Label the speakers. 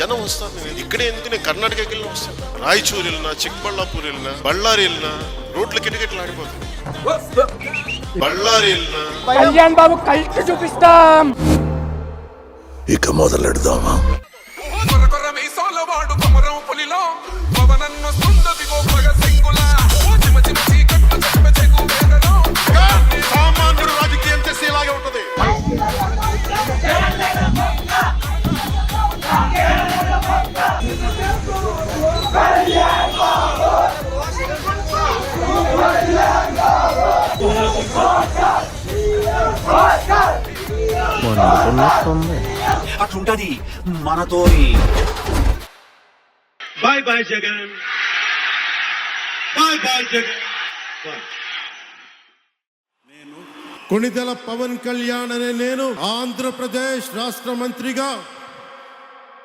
Speaker 1: జనం వస్తారు. ఇక్కడే ఎందుకు, నేను కర్ణాటకకి వెళ్ళిన వస్తాను, రాయచూరు వెళ్ళినా, చిక్కబళ్ళాపూర్ వెళ్ళినా, బళ్ళారి వెళ్ళినా రోడ్లు కిటకిటలు ఆడిపోతాయి. బళ్ళారి వెళ్ళినా
Speaker 2: కళ్యాణ్ బాబు కల్ట్ చూపిస్తాం.
Speaker 3: ఇక మొదలెడదామా?
Speaker 1: సామాన్యుడు రాజకీయం చేస్తే ఇలాగే ఉంటది.
Speaker 4: అట్లుంటది మనతో.
Speaker 5: Bye bye Jagan, bye bye Jagan.
Speaker 6: Konidela Pawan Kalyan అనే నేను ఆంధ్రప్రదేశ్ రాష్ట్ర మంత్రిగా